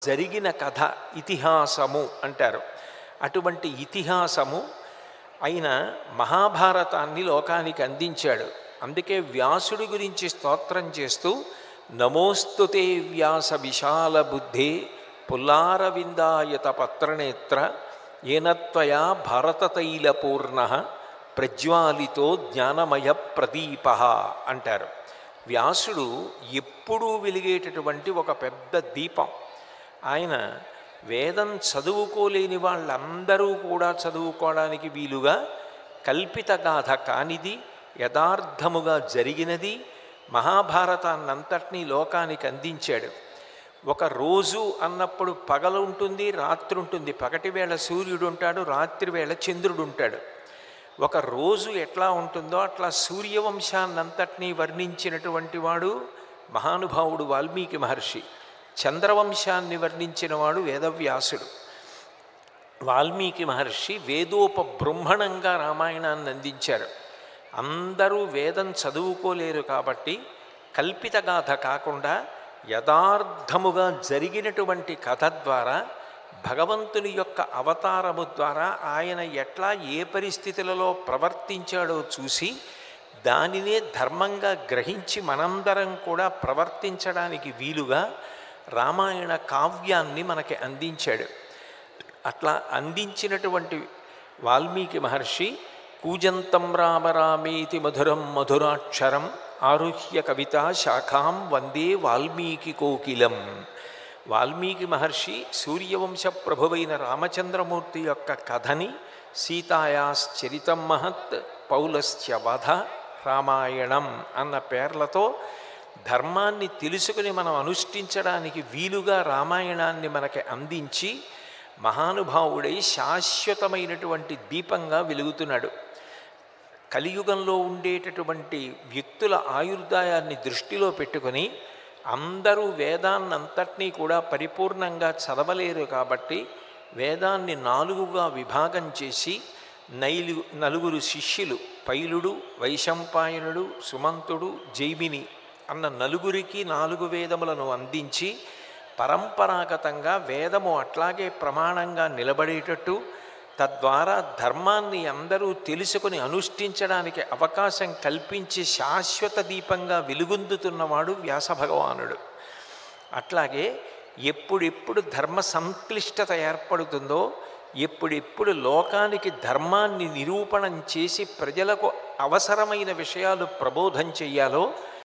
జరిగిన కథ ఇతిహాసము అంటారు. అటువంటి ఇతిహాసము అయిన మహాభారతాన్ని లోకానికి అందించాడు. అందుకే వ్యాసుడి గురించి స్తోత్రం చేస్తూ నమోస్తుతే వ్యాస విశాల బుద్ధే పుల్లారవిందాయత పత్రనేత్ర ఏనత్వయా భారతతైలపూర్ణ ప్రజ్వాలితో జ్ఞానమయ ప్రదీప అంటారు. వ్యాసుడు ఎప్పుడూ వెలిగేటటువంటి ఒక పెద్ద దీపం. ఆయన వేదం చదువుకోలేని వాళ్ళందరూ కూడా చదువుకోవడానికి వీలుగా కల్పిత గాథ కానిది, యథార్థముగా జరిగినది మహాభారతాన్నంతటినీ లోకానికి అందించాడు. ఒక రోజు అన్నప్పుడు పగలు ఉంటుంది, రాత్రి ఉంటుంది. పగటి వేళ సూర్యుడు ఉంటాడు, రాత్రి వేళ చంద్రుడు ఉంటాడు. ఒక రోజు ఎట్లా ఉంటుందో అట్లా సూర్యవంశాన్నంతటినీ వర్ణించినటువంటి వాడు మహానుభావుడు వాల్మీకి మహర్షి. చంద్రవంశాన్ని వర్ణించినవాడు వేదవ్యాసుడు. వాల్మీకి మహర్షి వేదోపబృంహణంగా రామాయణాన్ని అందించారు. అందరూ వేదం చదువుకోలేరు కాబట్టి కల్పితగాథ కాకుండా యథార్థముగా జరిగినటువంటి కథ ద్వారా భగవంతుని యొక్క అవతారము ద్వారా ఆయన ఎట్లా ఏ పరిస్థితులలో ప్రవర్తించాడో చూసి దానినే ధర్మంగా గ్రహించి మనందరం కూడా ప్రవర్తించడానికి వీలుగా రామాయణ కావ్యాన్ని మనకి అందించాడు. అట్లా అందించినటువంటి వాల్మీకి మహర్షి కూజంతం రామ రామేతి మధురం మధురాక్షరం ఆరుహ్య కవితా శాఖాం వందే వాల్మీకి కోకిలం. వాల్మీకి మహర్షి సూర్యవంశ ప్రభువైన రామచంద్రమూర్తి యొక్క కథని సీతాయాశ్చరితం మహత్ పౌలస్య వధ రామాయణం అన్న పేర్లతో ధర్మాన్ని తెలుసుకుని మనం అనుష్ఠించడానికి వీలుగా రామాయణాన్ని మనకి అందించి మహానుభావుడై శాశ్వతమైనటువంటి దీపంగా వెలుగుతున్నాడు. కలియుగంలో ఉండేటటువంటి వ్యక్తుల ఆయుర్దాయాన్ని దృష్టిలో పెట్టుకొని అందరూ వేదాన్నంతటినీ కూడా పరిపూర్ణంగా చదవలేరు కాబట్టి వేదాన్ని 4గా విభాగం చేసి నలుగురు శిష్యులు పైలుడు, వైశంపాయనుడు, సుమంతుడు, జైమిని అన్న నలుగురికి 4 వేదములను అందించి పరంపరాగతంగా వేదము అట్లాగే ప్రమాణంగా నిలబడేటట్టు తద్వారా ధర్మాన్ని అందరూ తెలుసుకుని అనుష్ఠించడానికి అవకాశం కల్పించి శాశ్వత దీపంగా వెలుగొందుతున్నవాడు వ్యాస భగవానుడు. అట్లాగే ఎప్పుడెప్పుడు ధర్మ సంక్లిష్టత ఏర్పడుతుందో, ఎప్పుడెప్పుడు లోకానికి ధర్మాన్ని నిరూపణం చేసి ప్రజలకు అవసరమైన విషయాలు ప్రబోధం చెయ్యాలో